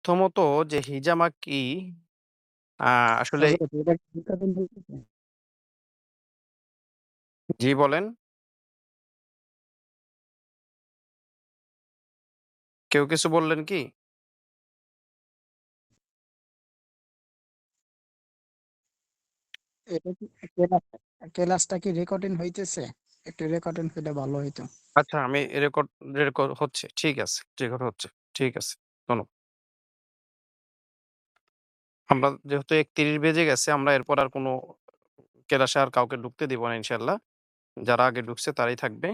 প্রথমত যে হিজামা কি আ আসলে হজরত এটা কি বিজ্ঞাপন বলতেছে? জি বলেন। কেউ কিছু বললেন কি? এটা কি ক্লাস ক্লাসটা কি রেকর্ডিং হইতেছে? একটু রেকর্ডিং হইলে ভালো হইতো। আচ্ছা আমি রেকর্ড হচ্ছে। ঠিক আছে। রেকর্ড হচ্ছে। ঠিক আছে। শোনো। আমরা যেহেতু ৩১ বেজে গেছে আমরা এরপর আর কোন ক্লাসে আর কাউকে ঢুকতে দিব না ইনশাআল্লাহ। যারা আগে ঢুকছে তারাই থাকবে।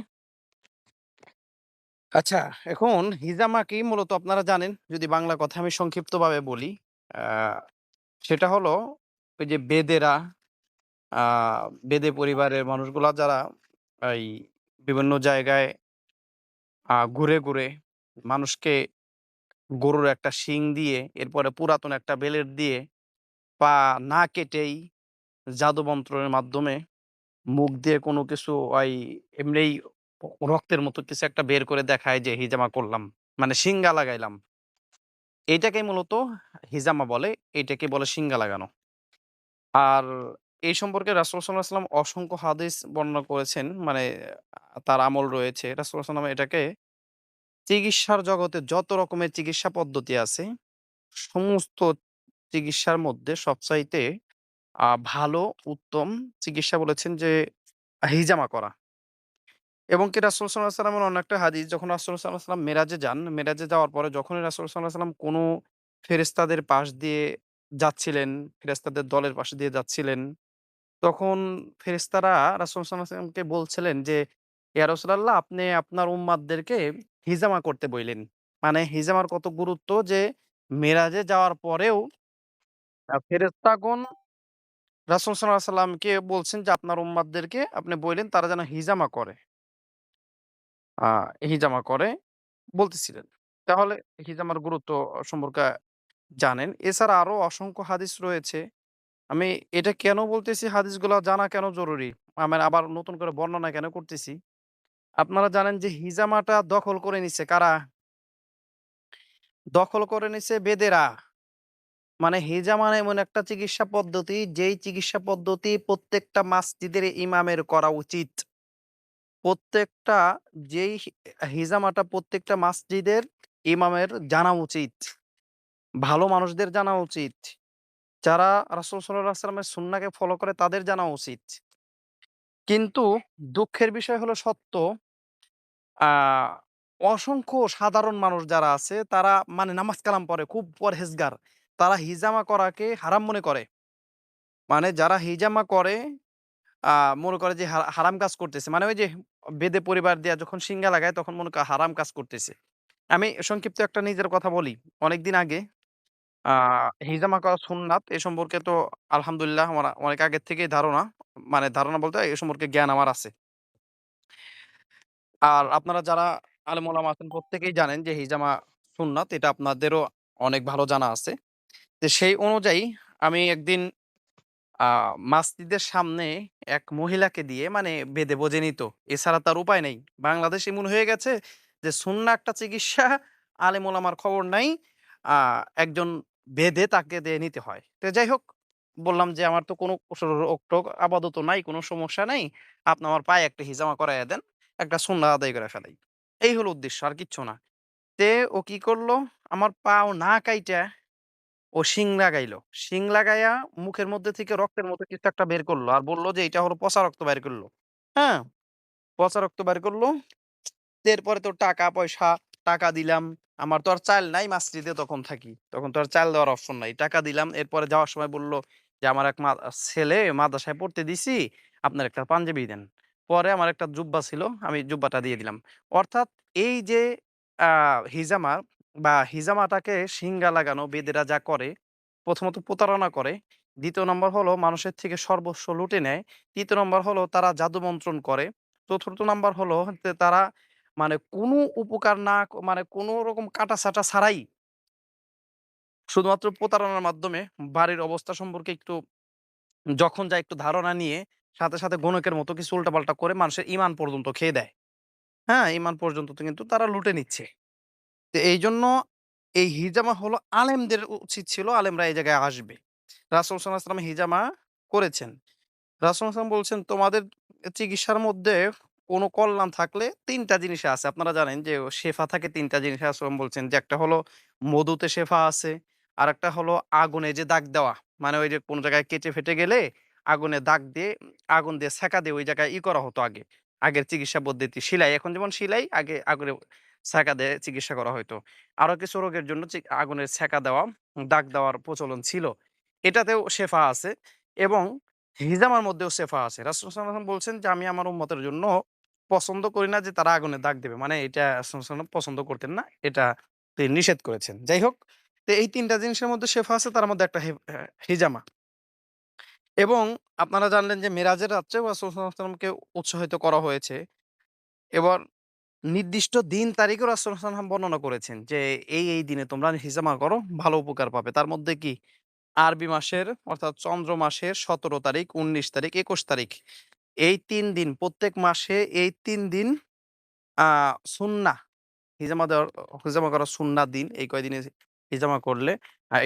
আচ্ছা এখন হিজামা কি মূলত আপনারা জানেন যদি বাংলা কথা আমি সংক্ষিপ্তভাবে বলি। আ সেটা হলো ওই যে বেদেরা আ বেদে পরিবারের মানুষগুলা যারা এই বিভিন্ন জায়গায় ঘুরে মানুষকে গরুর একটা শিং দিয়ে এরপরে পুরাতন একটা বেলেট দিয়ে পা না কেটেই জাদুমন্ত্রের মাধ্যমে মুখ দিয়ে কোনো কিছু এমনিই রক্তের মতো কিছু একটা বের করে দেখায় যে হিজামা করলাম। মানে শিঙ্গা লাগাইলাম। এইটাকেই মূলত হিজামা বলে। এইটাকে বলে শিঙ্গা লাগানো। আর এই সম্পর্কে রাসূল সাল্লাল্লাহু আলাইহি ওয়াসাল্লাম অসংখ্য হাদিস বর্ণনা করেছেন। মানে তার আমল রয়েছে। রাসূল সাল্লাল্লাহু আলাইহি ওয়াসাল্লাম এটাকে চিকিৎসার জগতে যত রকমের চিকিৎসা পদ্ধতি আছে, সমস্ত চিকিৎসার মধ্যে সবচাইতে ভালো উত্তম চিকিৎসা বলেছেন যে হিজামা করা। এবং কি রাসূল সাল্লাল্লাহু আলাইহি ওয়াসাল্লামের অন্য একটা হাদিস যখন রাসূল সাল্লাল্লাহু আলাইহি ওয়াসাল্লাম মেরাজে যান, মেরাজে যাওয়ার পরে যখনই রাসূল সাল্লাল্লাহু আলাইহি ওয়াসাল্লাম কোনো ফেরেশতাদের পাশ দিয়ে যাচ্ছিলেন, ফেরেশতাদের দলের পাশ দিয়ে যাচ্ছিলেন, তখন ফেরেশতারা রাসূল সাল্লাল্লাহু আলাইহি ওয়াসাল্লামকে বলছিলেন যে, "ইয়া রাসূলাল্লাহ আপনি আপনার উম্মাতদেরকে হিজামা করতে বইলেন।" মানে হিজামার কত গুরুত্ব যে মেরাজে যাওয়ার পরেও ফেরেশতাগণ রাসূল সাল্লাল্লাহু আলাইহি ওয়াসাল্লামকে বলছেন যে, "আপনার উম্মাতদেরকে আপনি বইলেন তারা যেন হিজামা করে।" আ হিজামা করে বলতেছিলেন। তাহলে হিজামার গুরুত্ব সম্পর্কে জানেন। এছাড়া আরো অসংখ্য হাদিস রয়েছে। আমি এটা কেন বলতেছি হাদিসগুলা জানা কেন জরুরি? মানে আবার নতুন করে বর্ণনা কেন করতেছি? আপনারা জানেন যে হিজামাটা দখল করে নিছে কারা? দখল করে নিছে বেদেরা। মানে হিজামা এমন একটা চিকিৎসা পদ্ধতি যেই চিকিৎসা পদ্ধতি প্রত্যেকটা মাসজিদের ইমামের করা উচিত। প্রত্যেকটা যেই হিজামাটা প্রত্যেকটা মসজিদের ইমামের জানা উচিত। ভালো মানুষদের জানা উচিত। যারা রাসূল সাল্লাল্লাহু আলাইহি ওয়াসাল্লামের সুন্নাহকে ফলো করে তাদের জানা উচিত। কিন্তু দুঃখের বিষয় হলো সত্য, আ অসংখ্য সাধারণ মানুষ যারা আছে তারা মানে নামাজ কালাম পড়ে, খুব পরহেজগার। তারা হিজামা করাকে হারাম মনে করে। মানে যারা হিজামা করে আ মনে করে যে হারাম কাজ করতেছে। মানে ওই যে বেদে পরিবার দিয়া যখন শিঙ্গা লাগায় তখন মনে করে হারাম কাজ করতেছে। আমি সংক্ষিপ্ত একটা নিজের কথা বলি। অনেকদিন আগে আ হিজামা করা সুন্নাত এ সম্পর্কে তো আলহামদুলিল্লাহ আমার অনেক আগের থেকেই ধারণা। মানে ধারণা বলতে এ সম্পর্কে জ্ঞান আমার আছে। আর আপনারা যারা আলেম ওলামা আছেন প্রত্যেকেই জানেন যে হিজামা সুন্নাত এটা আপনাদেরও অনেক ভালো জানা আছে। তো সেই অনুযায়ী আমি একদিন আ মাসজিদের সামনে এক মহিলাকে দিয়ে মানে বেদে বোঝেনি তো। এছাড়া তার উপায় নেই। বাংলাদেশ এমন হয়ে গেছে যে সুন্নাহ একটা চিকিৎসা আলেম ওলামার খবর নাই। আ একজন বেদে তাকে দিয়ে নিতে হয়। তো যাই হোক বললাম যে, "আমার তো কোনো রোগ-টোগ আপাতত নাই, কোনো সমস্যা নাই। আপনি আমার পায়ে একটা হিজামা করাইয়া দেন। একটা সুন্নাহ আদায় করে ফেলাই।" এই হলো উদ্দেশ্য আর কিচ্ছু না। তে ও কি করলো? আমার পাও না কাইটা ও শিং লাগাইলো। শিং লাগাইয়া মুখের মধ্যে থেকে রক্তের মতো কিছু একটা বের করলো। আর বলল যে, "এইটা হলো পচা রক্ত বাইর করলো।" হ্যাঁ? পচা রক্ত বাইর করলো। এরপরে তো টাকা-পয়সা, টাকা দিলাম। আমার তো আর চাইল নাই মাসজিদে তখন থাকি। তখন তো আর চাইল দেওয়ার অপশন নাই। টাকা দিলাম। এরপরে যাওয়ার সময় বলল যে, "আমার এক ছেলে মাদ্রাসায় পড়তে দিছি। আপনার একটা পাঞ্জাবি দেন।" পরে আমার একটা জুব্বা ছিল। আমি জুব্বাটা দিয়ে দিলাম। অর্থাৎ এই যে আ হিজামা বা হিজামাটাকে শিঙ্গা লাগানো বেদেরা যা করে, প্রথমত প্রতারণা করে। ২য় নম্বর হলো মানুষের থেকে সর্বস্ব লুটে নেয়। ৩য় নম্বর হলো তারা জাদু-মন্ত্রণ করে। ৪র্থ নাম্বার হলো যে তারা মানে কোনো উপকার না মানে কোনো রকম কাটা-ছাঁটা ছাড়াই শুধুমাত্র প্রতারণার মাধ্যমে বাড়ির অবস্থা সম্পর্কে একটু যখন যায় একটু ধারণা নিয়ে সাথে গণকের মতো কিছু উল্টাপাল্টা করে মানুষের ঈমান পর্যন্ত খেয়ে দেয়। হ্যাঁ? ঈমান পর্যন্ত তো কিন্তু তারা লুটে নিচ্ছে। তো এইজন্য এই হিজামা হলো আলেমদের উচিত ছিল, আলেমরা এই জায়গায় আসবে। রাসূল সাল্লাল্লাহু আলাইহি ওয়াসাল্লাম হিজামা করেছেন। রাসূল সাল্লাল্লাহু আলাইহি ওয়াসাল্লাম বলছেন, "তোমাদের চিকিৎসার মধ্যে কোনো কল্যাণ থাকলে ৩ টা জিনিসে আছে।" আপনারা জানেন যে শেফা থাকে ৩ টা জিনিসে রাসূল বলছেন যে একটা হলো মধুতে শেফা আছে, আরেকটা হলো আগুনে যে দাগ দেওয়া। মানে ওই যে কোন জায়গায় কেটে ফেটে গেলে আগুনে দাগ দিয়ে আগুন দিয়ে ছ্যাঁকা দিয়ে ওই জায়গায় করা হতো আগে। আগের চিকিৎসা পদ্ধতি সিলাই। এখন যেমন সিলাই আগে আগুনে ছ্যাঁকা দিয়ে চিকিৎসা করা হইতো। আরো কিছু রোগের জন্য আগুনের ছ্যাঁকা দেওয়া, দাগ দেওয়ার প্রচলন ছিল। এটাতেও শেফা আছে এবং হিজামার মধ্যেও শেফা আছে। রাসূল সাল্লাল্লাহু আলাইহি ওয়াসাল্লাম বলছেন যে, "আমি আমার উম্মতের জন্য পছন্দ করি না যে তারা আগুনে দাগ দেবে।" মানে এটা রাসূল সাল্লাল্লাহু আলাইহি ওয়াসাল্লাম পছন্দ করতেন না। এটা তিনি নিষেধ করেছেন। যাই হোক, তো এই ৩ টা জিনিসের মধ্যে শেফা আছে, তার মধ্যে একটা হিজামা। এবং আপনারা জানলেন যে মেরাজের রাত্রেও রাসূল সাল্লাল্লাহু আলাইহি ওয়াসাল্লামকে উৎসাহিত করা হয়েছে। এবার নির্দিষ্ট দিন তারিখও রাসূল সাল্লাল্লাহু আলাইহি ওয়াসাল্লাম বর্ণনা করেছেন যে, এই দিনে তোমরা হিজামা করো, ভালো উপকার পাবে। তার মধ্যে কি? আরবি মাসের অর্থাৎ চন্দ্র মাসের ১৭ তারিখ, ১৯ তারিখ, ২১ তারিখ। এই ৩ দিন প্রত্যেক মাসে এই ৩ দিন আ সুন্নাহ হিজামা করা সুন্নাহ দিন। এই কয়দিনে হিজামা করলে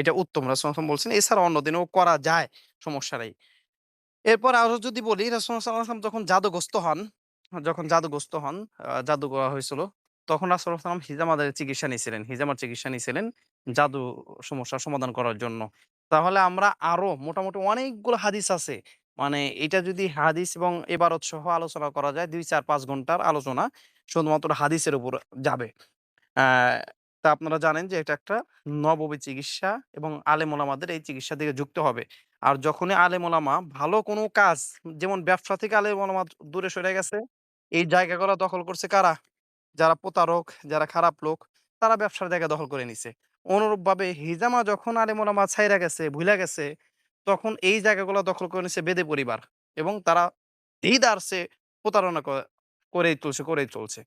এটা উত্তম। রাসূল সাল্লাল্লাহু আলাইহি ওয়াসাল্লাম বলছেন, এছাড়া অন্য দিনেও করা যায়, সমস্যা নাই। এরপর আরো যদি বলি রাসূল সাল্লাল্লাহু আলাইহি ওয়াসাল্লাম যখন জাদুগ্রস্ত হন, জাদু করা হয়েছিল, তখন রাসূল সাল্লাল্লাহু আলাইহি ওয়াসাল্লাম হিজামাদের চিকিৎসা নিয়েছিলেন। হিজামার চিকিৎসা নিয়েছিলেন জাদু সমস্যার সমাধান করার জন্য। তাহলে আমরা আরো মোটামুটি অনেকগুলো হাদিস আছে। মানে এটা যদি হাদিস এবং ইবারত সহ আলোচনা করা যায় ২, ৪, ৫ ঘন্টার আলোচনা শুধুমাত্র হাদিসের উপর যাবে। আ তা আপনারা জানেন যে এটা একটা নববী চিকিৎসা এবং আলেম ওলামাদের এই চিকিৎসার দিকে যুক্ত হবে। আর যখনই আলেম ওলামা ভালো কোনো কাজ, যেমন ব্যবসা থেকে আলেম ওলামা দূরে সরে গেছে, এই জায়গাগুলো দখল করছে কারা? যারা প্রতারক, যারা খারাপ লোক, তারা ব্যবসার জায়গা দখল করে নিছে। অনুরূপভাবে হিজামা যখন আলেম ওলামা ছাইরা গেছে, ভুইলা গেছে, তখন এই জায়গাগুলো দখল করে নিছে বেদে পরিবার এবং তারা দেদারসে প্রতারণা করেই চলছে।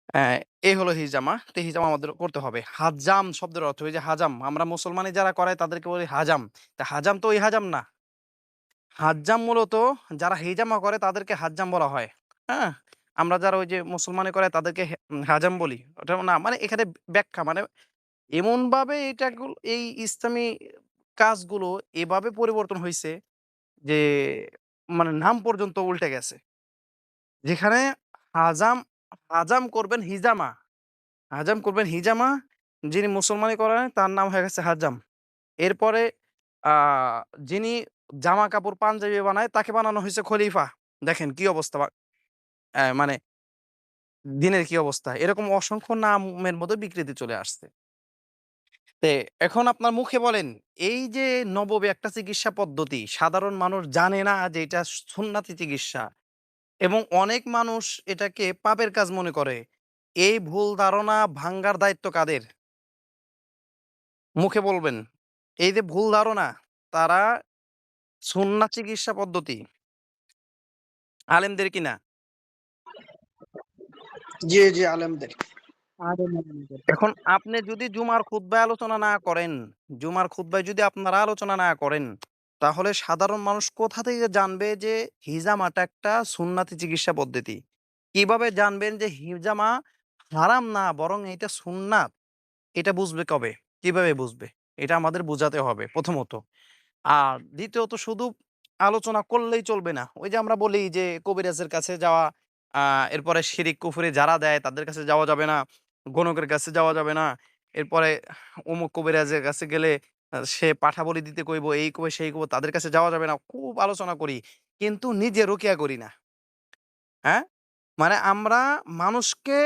হ্যাঁ, এই হলো হিজামা। তো হিজামা আমাদের করতে হবে। হাজ্জাম শব্দের অর্থ ওই যে হাজাম, আমরা মুসলমানি যারা করাই তাদেরকে বলি হাজাম। তা হাজাম তো ওই হাজাম না। হাজ্জাম মূলত যারা হিজামা করে তাদেরকে হাজ্জাম বলা হয়। হ্যাঁ? আমরা যারা ওই যে মুসলমানি করাই তাদেরকে হাজাম বলি। ওটাও না, মানে এখানে ব্যাখ্যা মানে এমনভাবে এই ইসলামী কাজগুলো এভাবে পরিবর্তন হইছে যে মানে নাম পর্যন্ত উল্টে গেছে। যেখানে হাজাম হাজাম করবেন হিজামা। হাজাম করবেন হিজামা, যিনি মুসলমানি করেন তার নাম হয়ে গেছে হাজাম। এরপরে আ যিনি জামা কাপড় পাঞ্জাবি বানায় তাকে বানানো হইছে খলিফা। দেখেন কি অবস্থা মানে দিনের কি অবস্থা। এরকম অসংখ্য নামের মধ্যে বিকৃতি চলে আসছে। তে এখন আপনার মুখে বলেন, এই যে নববী একটা চিকিৎসা পদ্ধতি সাধারণ মানুষ জানে না যে এটা সুন্নাতি চিকিৎসা এবং অনেক মানুষ এটাকে পাপের কাজ মনে করে। এই ভুল ধারণা ভাঙ্গার দায়িত্ব কাদের? মুখে বলবেন। এই যে ভুল ধারণা, তারা সুন্নাত চিকিৎসা পদ্ধতি আলেমদের কিনা? জি, জি, আলেমদের। আলেম ওলামাদের। এখন আপনি যদি জুমার খুতবায় আলোচনা না করেন, জুমার খুতবায় যদি আপনারা আলোচনা না করেন, তাহলে সাধারণ মানুষ কোথা থেকে জানবে যে হিজামাটা একটা সুন্নাতি চিকিৎসা পদ্ধতি? কিভাবে জানবেন যে হিজামা হারাম না বরং এটা সুন্নাত? এটা বুঝবে কবে? কিভাবে বুঝবে? এটা আমাদের বুঝাতে হবে প্রথমত। আর দ্বিতীয়ত শুধু আলোচনা করলেই চলবে না। ওই যে আমরা বলি যে কবিরাজের কাছে যাওয়া, আ এরপরে শিরিক কুফরি যারা দেয় তাদের কাছে যাওয়া যাবে না, গণকের কাছে যাওয়া যাবে না। এরপরে অমুক কবিরাজের কাছে গেলে সে পাঠা বলি দিতে কইবো, এই কইবো, সেই কইবো, তাদের কাছে যাওয়া যাবে না। খুব আলোচনা করি। কিন্তু নিজে রুকিয়া করি না। হ্যাঁ? মানে আমরা মানুষকে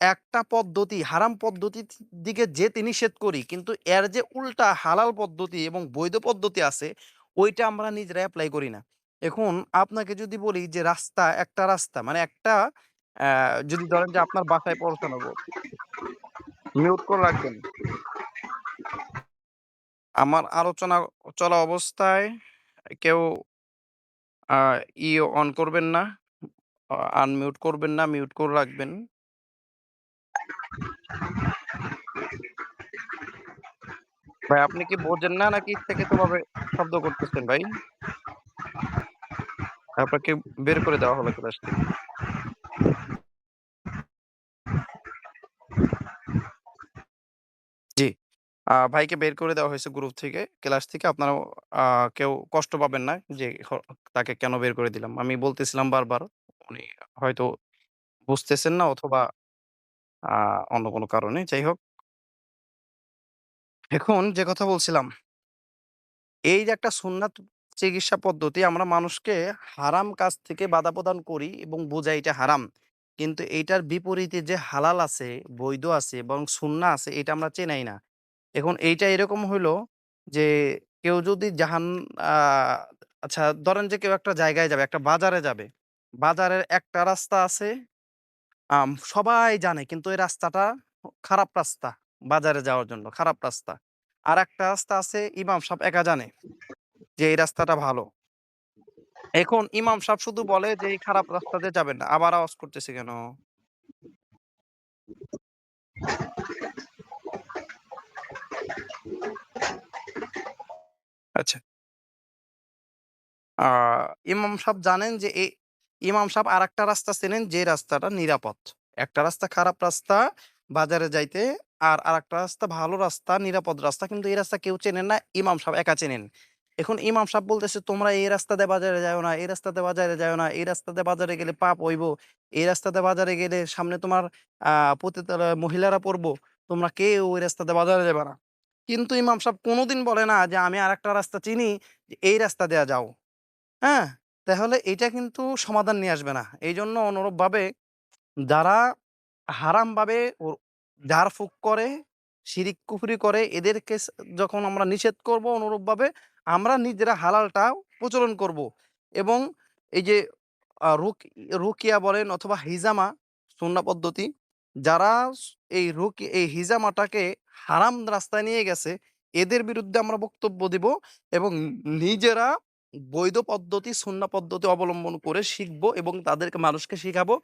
একটা পদ্ধতি, হারাম পদ্ধতির দিকে যেতে নিষেধ করি। কিন্তু এর যে উল্টা হালাল পদ্ধতি এবং বৈধ পদ্ধতি আছে, ওইটা আমরা নিজেরা এপ্লাই করি না। এখন আপনাকে যদি বলি যে একটা রাস্তা মানে একটা যদি ধরেন যে আপনার বাসায় পৌঁছানো, মিউট করে রাখবেন। আমার আলোচনা চলা অবস্থায় কেউ আ অন করবেন না, আনমিউট করবেন না, মিউট করে রাখবেন। ভাই আপনি কি বোঝেন না নাকি ইচ্ছাকৃতভাবে শব্দ করতেছেন ভাই? আপনাকে বের করে দেওয়া হবে ক্লাস থেকে। ভাইকে বের করে দেওয়া হয়েছে গ্রুপ থেকে, ক্লাস থেকে। আপনারাও আ কেউ কষ্ট পাবেন না যে তাকে কেন বের করে দিলাম। আমি বলতেছিলাম বারবার। উনি হয়তো বুঝতেছেন না অথবা আ অন্য কোনো কারণে। যাই হোক, এখন যে কথা বলছিলাম, এই যে একটা সুন্নাত চিকিৎসা পদ্ধতি আমরা মানুষকে হারাম কাজ থেকে বাধা প্রদান করি এবং বোঝাই এটা হারাম। কিন্তু এইটার বিপরীতে যে হালাল আছে, বৈধ আছে এবং সুন্নাহ আছে এটা আমরা চেনাই না। এখন এইটা এরকম হইলো যে কেউ যদি আ আচ্ছা ধরেন যে কেউ একটা জায়গায় যাবে, একটা বাজারে যাবে। বাজারের একটা রাস্তা আছে, সবাই জানে কিন্তু এই রাস্তাটা খারাপ রাস্তা। বাজারে যাওয়ার জন্য খারাপ রাস্তা। আরেকটা রাস্তা আছে ইমাম সাহেব একা জানে যে এই রাস্তাটা ভালো। এখন ইমাম সাহেব শুধু বলে যে এই খারাপ রাস্তা দিয়ে যাবেন না। আবার আওয়াজ করতেছে কেন? আচ্ছা। আ ইমাম সাহেব জানেন যে ইমাম সাহেব আরেকটা রাস্তা চেনেন যে রাস্তাটা নিরাপদ। একটা রাস্তা খারাপ রাস্তা বাজারে যাইতে, আর আরেকটা রাস্তা ভালো রাস্তা, নিরাপদ রাস্তা। কিন্তু এই রাস্তা কেউ চেনেন না, ইমাম সাহেব একা চেনেন। এখন ইমাম সাহেব বলতেছে, "তোমরা এই রাস্তা দিয়ে বাজারে যাইও না, এই রাস্তা দিয়ে বাজারে যাইও না। এই রাস্তা দিয়ে বাজারে গেলে পাপ হইব। এই রাস্তা দিয়ে বাজারে গেলে সামনে তোমার আ পতিতালয়ে মহিলারা পড়বো। তোমরা কেউ ওই রাস্তা দিয়ে বাজারে যাবা না।" কিন্তু ইমাম সাহেব কোনদিন বলে না যে, "আমি আরেকটা রাস্তা চিনি, যে এই রাস্তা দেয়া যাও।" হ্যাঁ? তাহলে এইটা কিন্তু সমাধান নিয়ে আসবে না। এইজন্য অনুরূপভাবে যারা হারামভাবে ঝাড়ফুঁক করে, শিরিক-কুফরি করে এদেরকে যখন আমরা নিষেধ করব অনুরূপভাবে আমরা নিজেরা হালালটা প্রচলন করব। এবং এই যে আ রুক রুকিয়া বলেন অথবা হিজামা সুন্নাহ পদ্ধতি, যারা এই হিজামাটাকে হারাম রাস্তায় নিয়ে গেছে এদের বিরুদ্ধে আমরা বক্তব্য দিব এবং নিজেরা বৈধ পদ্ধতি সুন্নাহ পদ্ধতি অবলম্বন করে শিখব এবং তাদেরকে মানুষকে শিখাবো।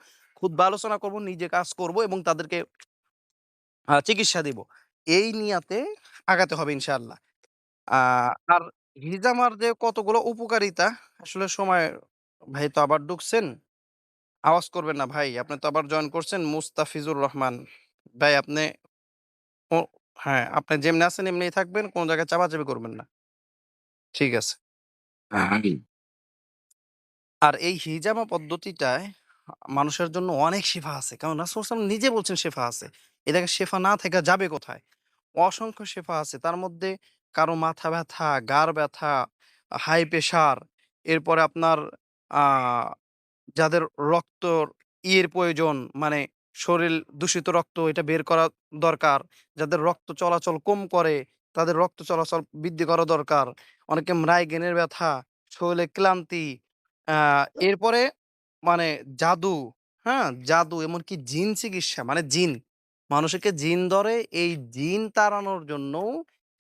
খুতবা আলোচনা করব, নিজে কাজ করব এবং তাদেরকে চিকিৎসা দিব। এই নিয়াতে আগাতে হবে ইনশাআল্লাহ। আ আর হিজামার যে কতগুলো উপকারিতা, আসলে সময় ভাই তো আবার ঢুকছেন। আওয়াজ করবেন না ভাই। আপনি তো আবার জয়েন করছেন মুস্তাফিজুর রহমান। ভাই আপনি ও হ্যাঁ, আপনি যেমনি আছেন এমনিই থাকবেন। কোন জায়গায় চাপাচাপি করবেন না। ঠিক আছে। আর এই হিজামা পদ্ধতিটায় মানুষের জন্য অনেক শেফা আছে। কারণ রাসূল সাল্লাল্লাহু আলাইহি ওয়াসাল্লাম নিজে বলছেন শেফা আছে। এ জায়গায় শেফা না থেকে যাবে কোথায়? অসংখ্য শেফা আছে। তার মধ্যে কারো মাথা ব্যাথা, ঘাড় ব্যাথা, হাই প্রেশার, এরপরে আপনার আ যাদের রক্তর প্রয়োজন, মানে শরীর দূষিত রক্ত এটা বের করা দরকার। যাদের রক্ত চলাচল কম করে, তাদের রক্ত চলাচল বৃদ্ধি করা দরকার। অনেকে মাইগ্রেনের ব্যথা, শরীরে ক্লান্তি, আ এরপরে মানে জাদু, হ্যাঁ? জাদু এমনকি জিন চিকিৎসা মানে জিন। মানুষকে জিন ধরে, এই জিন তাড়ানোর জন্যও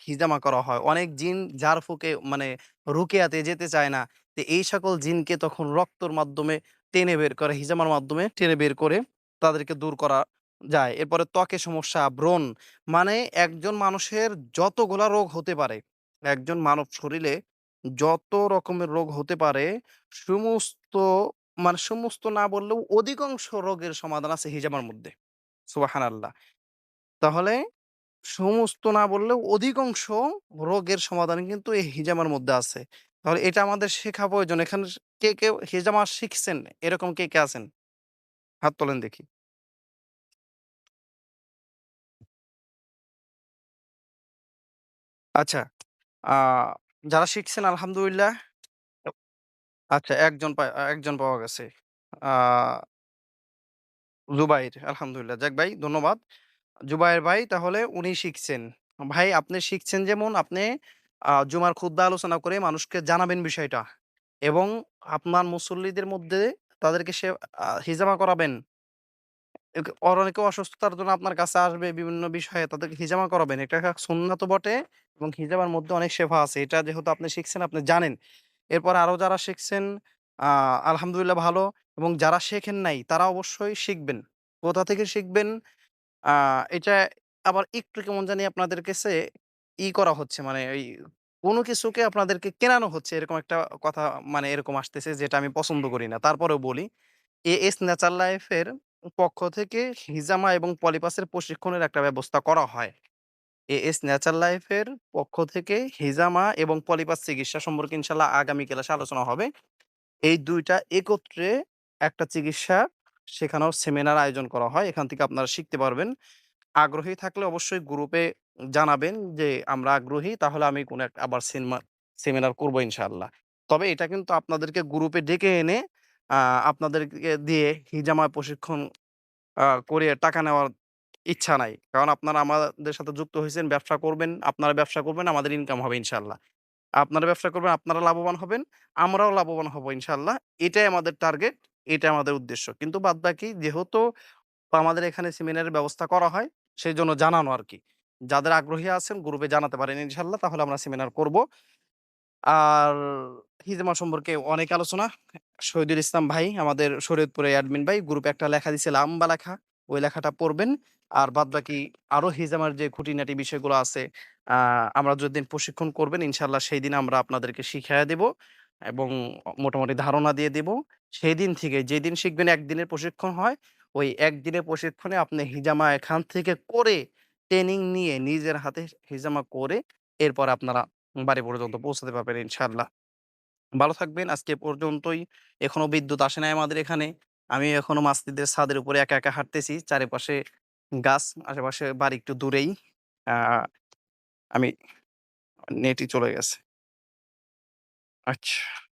হিজামা করা হয়। অনেক জিন ঝাড়ফুঁকে মানে রুকিয়াতে যেতে চায় না। তো এই সকল জিনকে তখন রক্তর মাধ্যমে টেনে বের করে, হিজামার মাধ্যমে টেনে বের করে তাদেরকে দূর করা যায়। এরপরে ত্বকের সমস্যা, ব্রণ, মানে একজন মানুষের যতগুলা রোগ হতে পারে, একজন মানব শরীরে যত রকমের রোগ হতে পারে, সমস্ত সমস্ত না বললেও অধিকাংশ রোগের সমাধান আছে হিজামার মধ্যে। সুবহানাল্লাহ! তাহলে সমস্ত না বললেও অধিকাংশ রোগের সমাধান কিন্তু এই হিজামার মধ্যে আছে। তাহলে এটা আমাদের শেখা প্রয়োজন। এখানে কেউ হিজামা শিখছেন? এরকম কে আছেন? হাত তোলেন দেখি। আচ্ছা, আ যারা শিখছেন আলহামদুলিল্লাহ। আচ্ছা, একজন পাওয়া গেছে। আ জুবাইর, আলহামদুলিল্লাহ। যাক ভাই ধন্যবাদ। জুবায়ের ভাই তাহলে উনি শিখছেন। ভাই আপনি শিখছেন যেমন আপনি জুমার খুতবা আলোচনা করে মানুষকে জানাবেন বিষয়টা এবং আপনার মুসল্লিদের মধ্যে তাদেরকে হিজামা করাবেন। অনেকে অসুস্থতার জন্য আপনার কাছে আসবে বিভিন্ন বিষয়ে তাদেরকে হিজামা করাবেন। এটা একটা সুন্নাতও বটে এবং হিজামার মধ্যে অনেক শেফা আছে। এটা যেহেতু আপনি শিখছেন আপনি জানেন। এরপর আরো যারা শিখছেন আ আলহামদুলিল্লাহ ভালো, এবং যারা শেখেন নাই তারা অবশ্যই শিখবেন। কোথা থেকে শিখবেন? আ এটা আবার একটু কেমন জানি আপনাদের কাছে করা হচ্ছে, মানে ওই কোন কিছুকে আপনাদেরকে কেনানো হচ্ছে এরকম একটা কথা, মানে এরকম আসতেছে যেটা আমি পছন্দ করি না। তারপরেও বলি, এএস ন্যাচারাল লাইফ এর পক্ষ থেকে হিজামা এবং পলিপাসের প্রশিক্ষণের একটা ব্যবস্থা করা হয়। এএস নেচার লাইফের পক্ষ থেকে হিজামা এবং পলিপাস চিকিৎসা সম্পর্কে ইনশাআল্লাহ আগামী ক্লাসে আলোচনা হবে। এই ২ টা একত্রে একটা চিকিৎসা শেখানোর সেমিনার আয়োজন করা হয়। এখান থেকে আপনারা শিখতে পারবেন। আগ্রহী থাকলে অবশ্যই গ্রুপে জানাবেন যে, "আমরা আগ্রহী।" তাহলে আমি কোনো একটা আবার সেমিনার করব ইনশাআল্লাহ। তবে এটা কিন্তু আপনাদেরকে গ্রুপে ডেকে এনে আ আপনাদেরকে দিয়ে হিজামা প্রশিক্ষণ করিয়ে টাকা নেওয়ার ইচ্ছা নাই। কারণ আপনারা আমাদের সাথে যুক্ত হইছেন, ব্যবসা করবেন, আপনারা ব্যবসা করবেন, আমাদের ইনকাম হবে ইনশাআল্লাহ। আপনারা ব্যবসা করবেন, আপনারা লাভবান হবেন, আমরাও লাভবান হব ইনশাআল্লাহ। এটাই আমাদের টার্গেট, এটাই আমাদের উদ্দেশ্য। কিন্তু বাদবাকি যেহেতু আমাদের এখানে সেমিনারের ব্যবস্থা করা হয়, সেজন্য জানানো আরকি। যাদের আগ্রহী আছেন গ্রুপে জানাতে পারেন ইনশাআল্লাহ। তাহলে আমরা সেমিনার করব। আর হিজমা সম্পর্কে অনেক আলোচনা। শহীদুল ইসলাম ভাই আমাদের শরীয়তপুরের অ্যাডমিন ভাই গ্রুপে একটা লেখা দিছে লম্বা লেখা। ওই লেখাটা পড়বেন। আর বাদবাকি আরো হিজামার যে খুঁটিনাটি বিষয়গুলো আছে আ আমরা যেদিন প্রশিক্ষণ করবেন ইনশাআল্লাহ সেইদিন আমরা আপনাদেরকে শিখাইয়া দেব এবং মোটামুটি ধারণা দিয়ে দেব। সেদিন থেকে যেদিন শিখবেন একদিনের প্রশিক্ষণ হয়। ওই একদিনের প্রশিক্ষণে আপনি হিজামা এখান থেকে করে ট্রেনিং নিয়ে নিজের হাতে হিজামা করে এরপর আপনারা বাড়ি পর্যন্ত পৌঁছাতে পারবেন ইনশাআল্লাহ। ভালো থাকবেন। আজকে এ পর্যন্তই। এখনো বিদ্যুৎ আসে নাই আমাদের এখানে। আমি এখনো মাস্তিদের ছাদের উপরে একা, একা হাঁটতেছি। চারিপাশে গাছ, আশেপাশে বাড়ি একটু দূরেই। আ আমি নেটই চলে গেছে। আচ্ছা।